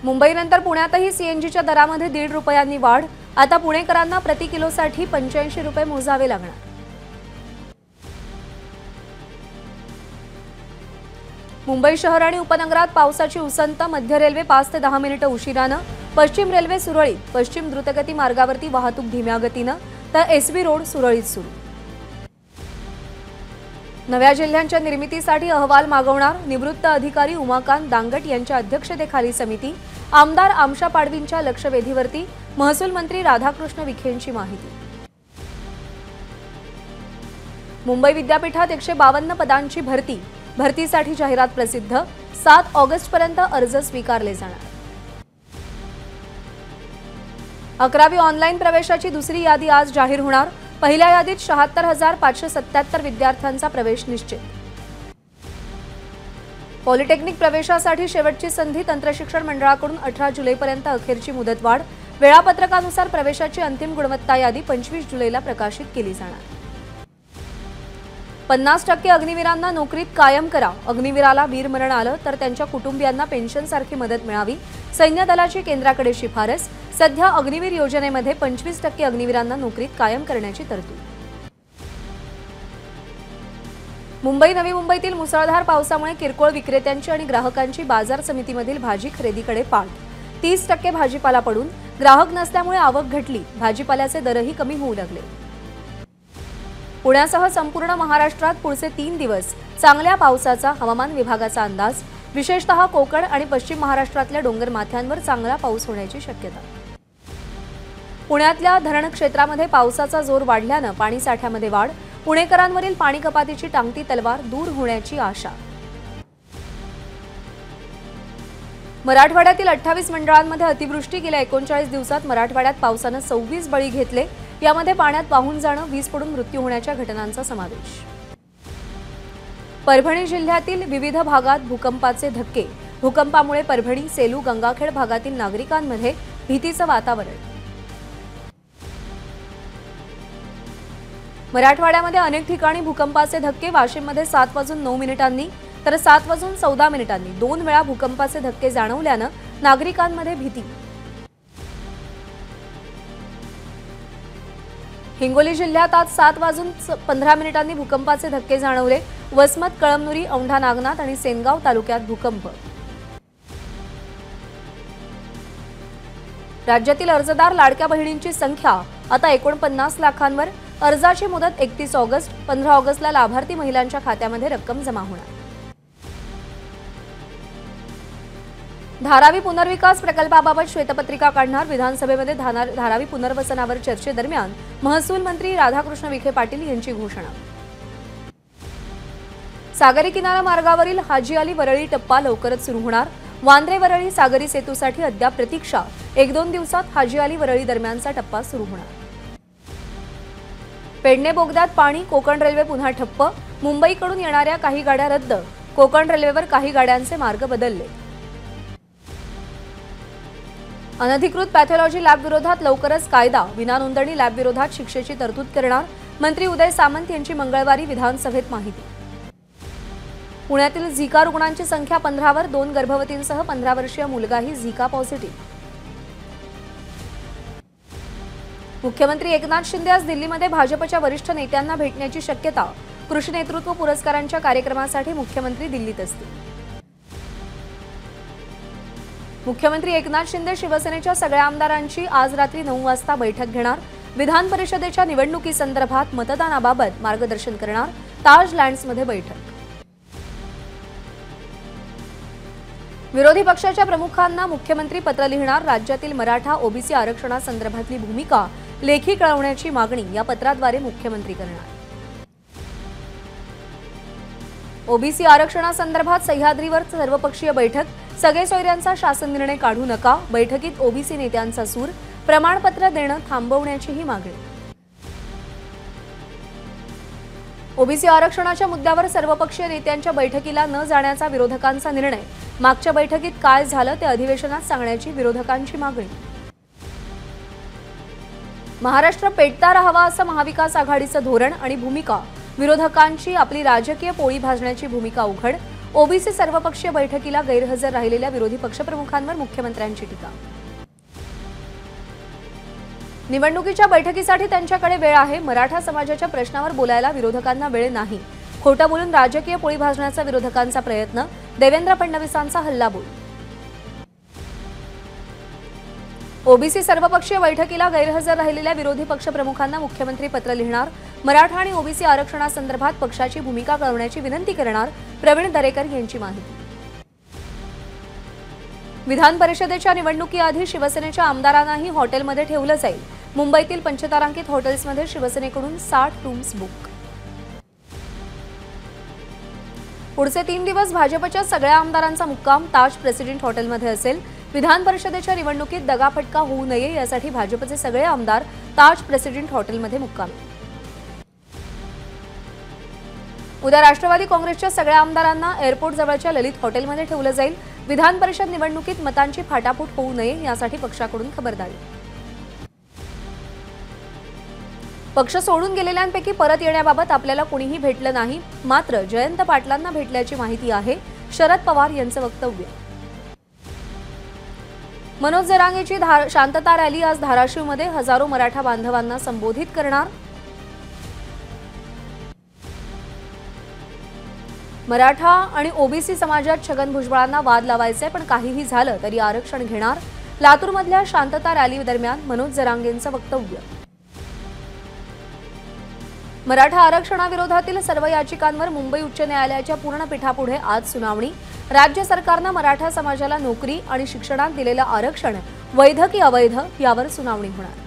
मुंबईनंतर पुण्यातही सीएनजीच्या दरामध्ये 1.5 रुपयांनी वाढ। आता पुणेकरांना प्रति किलोसाठी 85 रुपये मोजावे लागणार। मुंबई शहर आणि उपनगरात पावसाची उसंत। मध्य रेल्वे 5 ते 10 मिनिटे उशिरानं, पश्चिम रेल्वे सुरळीत, पश्चिम द्रुतगती मार्गावरती वाहतूक धीम्या गतीनं, तर एसबी रोड सुरळीत सुरू। नव्या जिल्ह्यांच्या निर्मितीसाठी अहवाल मागवणार। निवृत्त अधिकारी उमाकांत दांगट यांच्या अध्यक्षतेखाली समिती। आमदार आमशा पाडवींच्या लक्षवेधीवरती महसूल मंत्री राधाकृष्ण विखेंची माहिती। मुंबई विद्यापीठात 152 पदांची भरती। भरतीसाठी जाहिरात प्रसिद्ध। 7 ऑगस्टपर्यंत अर्ज स्वीकारले जाणार। 11वी ऑनलाईन प्रवेशाची दुसरी यादी आज जाहीर होणार। पहिल्या यादीत 76,577 विद्यार्थ्यांचा प्रवेश निश्चित। पॉलिटेक्निक प्रवेशासाठी शेवटची संधी। तंत्रशिक्षण मंडळाकडून 18 जुलैपर्यंत अखेरची मुदतवाढ। वेळापत्रकानुसार प्रवेशाची अंतिम गुणवत्ता यादी 25 जुलैला प्रकाशित केली जाणार। 50% अग्निवीरांना नोकरीत कायम करा। अग्निवीराला वीरमरण आलं तर त्यांच्या कुटुंबियांना पेन्शनसारखी मदत मिळावी। सैन्य दलाची केंद्राकडे शिफारस। सध्या अग्निवीर योजनेमध्ये 25% अग्निवीरांना नोकरीत कायम करण्याची तरतूद। मुंबई नवी मुंबईतील मुसळधार पावसामुळे किरकोळ विक्रेत्यांची आणि ग्राहकांची बाजार समितीमधील भाजी खरेदीकडे पाठ। 30% भाजीपाला पडून ग्राहक नसल्यामुळे आवक घटली। भाजीपाल्याचे दरही कमी होऊ लागले। पुण्यासह संपूर्ण महाराष्ट्रात पुढचे 3 दिवस चांगल्या पावसाचा हवामान विभागाचा अंदाज। विशेषतः कोकण आणि पश्चिम महाराष्ट्रातल्या डोंगर माथ्यांवर चांगला पाऊस होण्याची शक्यता। पुण्यातल्या धरण क्षेत्रामध्ये पावसाचा जोर वाढल्यानं पाणीसाठ्यामध्ये वाढ। पुणेकरांवरील पाणी कपातीची टांगती तलवार दूर होण्याची आशा। मराठवाड्यातील 28 मंडळांमध्ये अतिवृष्टी। गेल्या 39 दिवसात मराठवाड्यात पावसानं 26 बळी घेतले। यामध्ये पाण्यात वाहून जाणं, वीज पडून मृत्यू होण्याच्या घटनांचा समावेश। परभणी जिल्ह्यातील विविध भागात भूकंपाचे धक्के। भूकंपामुळे परभणी, सेलू, गंगाखेड भागातील नागरिकांमध्ये भीतीचं वातावरण। मराठवाड्यामध्ये अनेक ठिकाणी भूकंपाचे धक्के। वाशिममध्ये 7:09 तर 7:14 2 वेळा भूकंपाचे धक्के जाणवल्यानं नागरिकांमध्ये भीती। हिंगोली जिल्ह्यात आज 7:15 भूकंपाचे धक्के जाणवले। वसमत, कळमनुरी, औंढा नागनाथ आणि सेनगाव तालुक्यात भूकंप। राज्यातील अर्जदार लाडक्या बहिणींची संख्या आता 49 लाखांवर। अर्जाची मुदत 31 ऑगस्ट। 15 ऑगस्टला लाभार्थी महिलांच्या खात्यामध्ये रक्कम जमा होणार। धारावी पुनर्विकास प्रकल्पाबाबत श्वेतपत्रिका काढणार। विधानसभेमध्ये धारावी पुनर्वसनावर चर्चेदरम्यान महसूल मंत्री राधाकृष्ण विखे पाटील यांची घोषणा। सागरी किनारा मार्गावरील हाजी अली वरळी टप्पा लवकरच सुरू होणार। वांद्रे वरळी सागरी सेतूसाठी अद्याप प्रतीक्षा। 1-2 दिवसात हाजी अली वरळी दरम्यानचा टप्पा सुरू होणार। पेडणे बोगद्यात पाणी। कोकण रेल्वे पुन्हा ठप्प। मुंबईकडून येणाऱ्या काही गाड्या रद्द। कोकण रेल्वेवर काही गाड्यांचे मार्ग बदलले। अनधिकृत पॅथॉलॉजी लॅब विरोधात लवकरच कायदा। विना नोंदणी लॅब विरोधात शिक्षेची तरतूद करणार। मंत्री उदय सामंत यांची मंगळवारी विधानसभेत माहिती। पुण्यातील झिका रुग्णांची संख्या 15वर। 2 गर्भवतींसह 15 वर्षीय मुलगाही झिका पॉझिटिव्ह। मुख्यमंत्री एकनाथ शिंदे आज दिल्लीमध्ये भाजपच्या वरिष्ठ नेत्यांना भेटण्याची शक्यता। कृषी नेतृत्व पुरस्कारांच्या कार्यक्रमासाठी मुख्यमंत्री दिल्लीत असतील। मुख्यमंत्री एकनाथ शिंदे शिवसेनेच्या सगळ्या आमदारांची आज रात्री 9 वाजता बैठक घेणार। विधान परिषदेच्या निवडणुकीसंदर्भात मतदानाबाबत मार्गदर्शन करणार। ताज लँड्समध्ये बैठक। विरोधी पक्षाच्या प्रमुखांना मुख्यमंत्री पत्र लिहिणार। राज्यातील मराठा ओबीसी आरक्षणासंदर्भातली भूमिका लेखी कळवण्याची मागणी या पत्राद्वारे मुख्यमंत्री करणार। ओबीसी आरक्षणासंदर्भात सह्याद्रीवर सर्वपक्षीय बैठक। सगळे सोयऱ्यांचा शासन निर्णय काढू नका। बैठकीत ओबीसी नेत्यांचा सूर। प्रमाणपत्र देणं थांबवण्याचीही मागणी। ओबीसी आरक्षणाच्या मुद्द्यावर सर्वपक्षीय नेत्यांच्या बैठकीला न जाण्याचा विरोधकांचा निर्णय। मागच्या बैठकीत काय झालं ते अधिवेशनात सांगण्याची विरोधकांची मागणी। महाराष्ट्र पेटता राहावा असं महाविकास आघाडीचं धोरण आणि भूमिका। विरोधकांची आपली राजकीय पोळी भाजण्याची भूमिका उघड। ओबीसी सर्वपक्षीय बैठकीला गैरहजर राहिलेल्या विरोधी पक्षप्रमुखांवर मुख्यमंत्र्यांची टीका। निवडणुकीच्या बैठकीसाठी त्यांच्याकडे वेळ आहे, मराठा समाजाच्या प्रश्नावर बोलायला विरोधकांना वेळ नाही। खोटं बोलून राजकीय पोळी भाजण्याचा विरोधकांचा प्रयत्न, देवेंद्र फडणवीसांचा हल्लाबोल। ओबीसी सर्वपक्षीय बैठकीला गैरहजर राहिलेल्या विरोधी पक्षप्रमुखांना मुख्यमंत्री पत्र लिहिणार, मराठा आणि ओबीसी आरक्षणासंदर्भात पक्षाची भूमिका कळवण्याची विनंती करणार, प्रवीण दरेकर यांची माहिती। विधान परिषदेच्या निवडणुकीआधी शिवसेनेच्या आमदारांनाही हॉटेलमध्ये ठेवलं जाईल। मुंबईतील पंचतारांकित हॉटेल्समध्ये शिवसेनेकडून 60 रूम्स बुक। पुढचे 3 दिवस भाजपच्या सगळ्या आमदारांचा मुक्काम ताज प्रेसिडेंट हॉटेलमध्ये असेल। विधान परिषदेच्या निवडणुकीत दगाफटका होऊ नये यासाठी भाजपचे सगळे आमदार ताज प्रेसिडेंट हॉटेलमध्ये मुक्काम। उद्या राष्ट्रवादी काँग्रेसच्या सगळ्या आमदारांना एअरपोर्ट जवळच्या ललित हॉटेलमध्ये ठेवलं जाईल। विधान परिषद निवडणुकीत मतांची फाटाफूट होऊ नये यासाठी पक्षाकडून खबरदारी। पक्ष सोडून गेलेल्यांपैकी परत येण्याबाबत आपल्याला कोणीही भेटलं नाही, मात्र जयंत पाटलांना भेटल्याची माहिती आहे, शरद पवार यांचं वक्तव्य। मनोज जरांगेची शांतता रॅली आज धाराशिवमध्ये हजारो मराठा बांधवांना संबोधित करणार। मराठा आणि ओबीसी समाजात छगन भुजबळांना वाद लावायचे, पण काहीही झालं तरी आरक्षण घेणार। लातूरमधल्या शांतता रॅली दरम्यान मनोज जरांगेंचं वक्तव्य। मराठा आरक्षणाविरोधातील सर्व याचिकांवर मुंबई उच्च न्यायालयाच्या पूर्ण पीठापुढे आज सुनावणी। राज्य सरकारनं मराठा समाजाला नोकरी आणि शिक्षणात दिलेलं आरक्षण वैध की अवैध यावर सुनावणी होणार।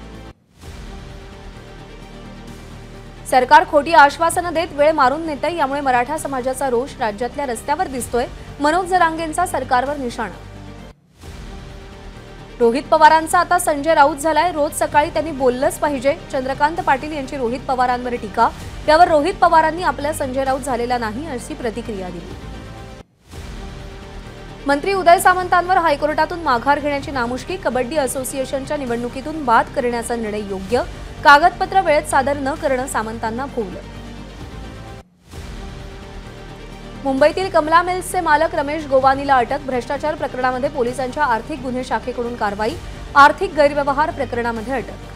सरकार खोटी आश्वासनं देत वेळ मारून नेतंय, यामुळे मराठा समाजाचा रोष राज्यातल्या रस्त्यावर दिसतोय। मनोज जरांगेंचा सरकारवर निशाणा। रोहित पवारांचा आता संजय राऊत झालाय, रोज सकाळी त्यांनी बोललंच पाहिजे। चंद्रकांत पाटील यांची रोहित पवारांवर टीका, यावर रोहित पवारांनी आपला संजय राऊत झालेला नाही अशी प्रतिक्रिया दिली। मंत्री उदय सामंतांवर हायकोर्टातून माघार घेण्याची नामुष्की, कबड्डी असोसिएशनच्या निवडणुकीतून बाद करण्याचा निर्णय योग्य, कागदपत्र वेळेत सादर न करणं सामंतांना भोवलं। मुंबईतील कमला मिल्सचे मालक रमेश गोवानीला अटक, भ्रष्टाचार प्रकरणामध्ये पोलिसांच्या आर्थिक गुन्हे शाखेकडून कारवाई, आर्थिक गैरव्यवहार प्रकरणामध्ये अटक।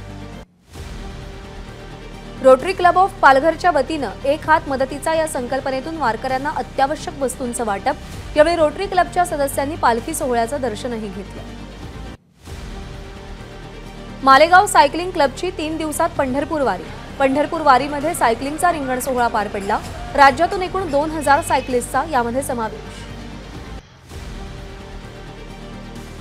रोटरी क्लब ऑफ पालघरच्या वतीनं एक हात मदतीचा या संकल्पनेतून वारकऱ्यांना अत्यावश्यक वस्तूंचं वाटप, यावेळी रोटरी क्लबच्या सदस्यांनी पालखी सोहळ्याचं दर्शनही घेतलं। मालेगाव सायकलिंग क्लबची 3 दिवसात पंढरपूर वारी, पंढरपूर वारीमध्ये सायकलिंगचा रिंगण सोहळा पार पडला। राज्यातून एकूण 2000 सायकलिस्टचा यामध्ये समावेश।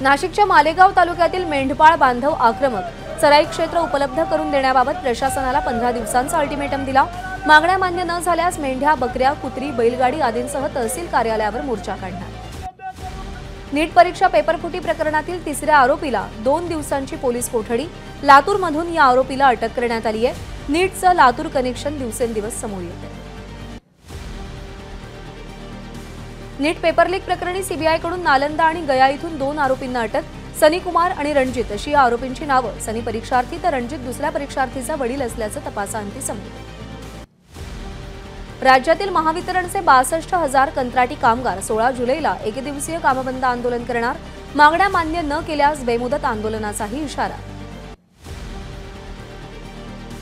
नाशिकच्या मालेगाव तालुक्यातील मेंढपाळ बांधव आक्रमक, चराई क्षेत्र उपलब्ध करून देण्याबाबत प्रशासनाला 15 दिवसांचा अल्टिमेटम दिला। मागण्या मान्य न झाल्यास मेंढ्या, बकऱ्या, कुत्री, बैलगाडी आदींसह तहसील कार्यालयावर मोर्चा काढणार। नीट परीक्षा पेपरफुटी प्रकरणातील 3ऱ्या आरोपीला 2 दिवसांची पोलीस कोठडी, लातूरमधून या आरोपीला अटक करण्यात आली आहे। नीटचं लातूर कनेक्शन दिवसेंदिवस समोर येत आहे। नीट पेपर लीक प्रकरणी सीबीआयकडून नालंदा आणि गया इथून 2 आरोपींना अटक, सनी कुमार आणि रणजित अशी या आरोपींची नावं। सनी परीक्षार्थी तर रणजित दुसऱ्या परीक्षार्थीचा वडील असल्याचं तपासाअंती समोर। राज्यातील महावितरणचे 62,000 कंत्राटी कामगार 16 जुलैला एकदिवसीय कामबंद आंदोलन करणार, मागण्या मान्य न केल्यास बेमुदत आंदोलनाचाही इशारा।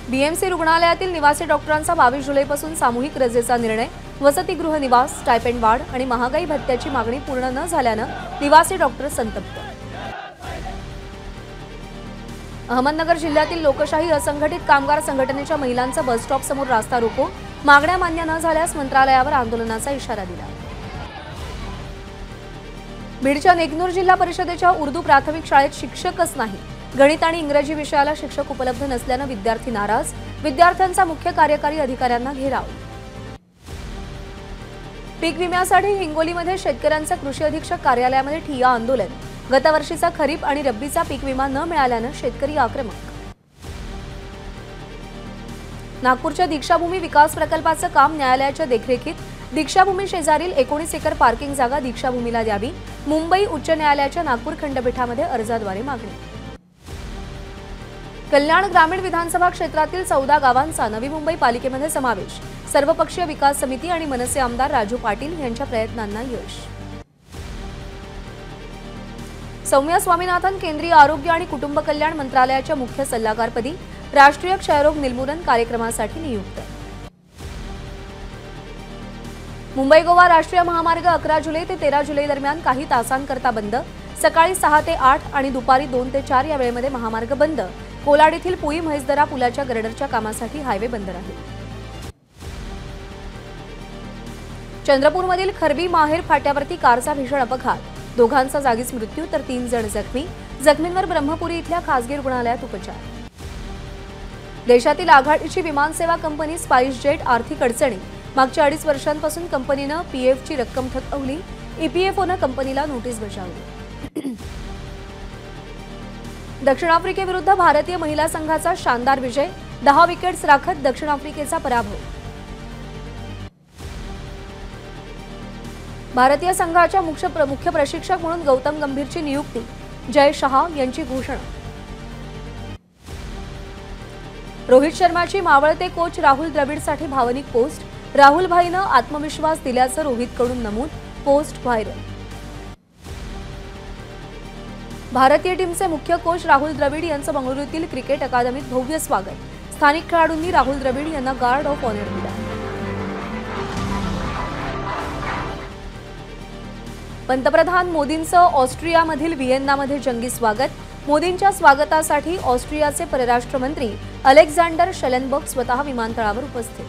बीएमसी रुग्णालयातील निवासी डॉक्टरांचा 22 जुलैपासून सामूहिक रजेचा निर्णय, वसतिगृह निवास, स्टायपेंड वाढ आणि महागाई भत्त्याची मागणी पूर्ण न झाल्यानं निवासी डॉक्टर संतप्त। अहमदनगर जिल्ह्यातील लोकशाही असंघटित कामगार संघटनेच्या महिलांचा बस स्टॉप समोर रास्ता रोको, मागण्या मान्य न झाल्यास मंत्रालयावर आंदोलनाचा इशारा दिला। बीडच्या नेकनूर जिल्हा परिषदेच्या उर्दू प्राथमिक शाळेत शिक्षकच नाही, गणित आणि इंग्रजी विषयाला शिक्षक उपलब्ध नसल्यानं विद्यार्थी नाराज, विद्यार्थ्यांचा मुख्य कार्यकारी अधिकाऱ्यांना घेराव। पीक विम्यासाठी हिंगोलीमध्ये शेतकऱ्यांचं कृषी अधीक्षक कार्यालयामध्ये ठिय्या आंदोलन, गतवर्षीचा खरीप आणि रब्बीचा पीक विमा न मिळाल्यानं शेतकरी आक्रमक। नागपूरच्या दीक्षाभूमी विकास प्रकल्पाचं काम न्यायालयाच्या देखरेखीत, दीक्षाभूमी शेजारील 19 एकर पार्किंग जागा दीक्षाभूमीला द्यावी, मुंबई उच्च न्यायालयाच्या नागपूर खंडपीठामध्ये अर्जाद्वारे मागणी। कल्याण ग्रामीण विधानसभा क्षेत्रातील 14 गावांचा नवी मुंबई पालिकेमध्ये समावेश. सर्वपक्षीय विकास समिती आणि मनसे आमदार राजू पाटील यांच्या प्रयत्नांना यश. सौम्या स्वामीनाथन केंद्रीय आरोग्य आणि कुटुंब कल्याण मंत्रालयाच्या मुख्य सल्लागारपदी. राष्ट्रीय क्षयरोग निर्मूलन कार्यक्रमासाठी नियुक्त. मुंबई गोवा राष्ट्रीय महामार्ग 11 जुलै ते 13 जुलै दरम्यान काही तासांकरता बंद. सकाळी 6 ते 8 आणि दुपारी 2 ते 4 या वेळेमध्ये महामार्ग बंद. कोलाड येथील पुई म्हैसदरा पुलाच्या गर्डरच्या कामासाठी हायवे बंद राहील. चंद्रपूरमधील खरबी माहेर फाट्यावरती कारचा भीषण अपघात. दोघांचा जागीच मृत्यू तर 3 जण जखमी. जखमींवर ब्रह्मपुरी इथल्या खासगी रुग्णालयात उपचार. देशातील आघाडीची विमानसेवा कंपनी स्पाइस जेट आर्थिक अडचणी. मागच्या 2.5 वर्षांपासून कंपनीनं पीएफची रक्कम थकवली. ईपीएफओनं कंपनीला नोटीस बजावली. दक्षिण आफ्रिकेविरुद्ध भारतीय महिला संघाचा शानदार विजय. 10 विकेट्स राखत दक्षिण आफ्रिकेचा पराभव. भारतीय संघाच्या मुख्य प्रशिक्षक म्हणून गौतम गंभीरची नियुक्ती. जय शहा यांची घोषणा. रोहित शर्माची मावळते कोच राहुल द्रविडसाठी भावनिक पोस्ट. राहुल भाईनं आत्मविश्वास दिल्याचं रोहितकडून नमूद. Post viral. भारतीय टीमचे मुख्य कोच राहुल द्रविड यांचं बंगळुरूतील क्रिकेट अकादमीत भव्य स्वागत. स्थानिक खेळाडूंनी राहुल द्रविड यांना गार्ड ऑफ ऑनर दिला. पंतप्रधान मोदींचं ऑस्ट्रियामधील व्हिएन्नामध्ये जंगी स्वागत. मोदींच्या स्वागतासाठी ऑस्ट्रियाचे परराष्ट्र मंत्री अलेक्झांडर शेलेनबर्ग स्वतः विमानतळावर उपस्थित.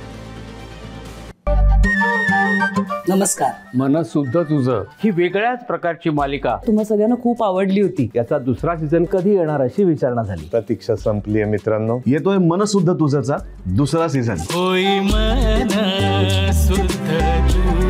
नमस्कार. मन सुद्धा तुझं ही वेगळ्याच प्रकारची मालिका तुम्हा सगळ्यांना खूप आवडली होती. याचा दुसरा सीझन कधी येणार अशी विचारणा झाली. प्रतीक्षा संपलीये मित्रांनो. येतोय मन सुद्धा तुझाचा दुसरा सीझन. होई मन सुद्धा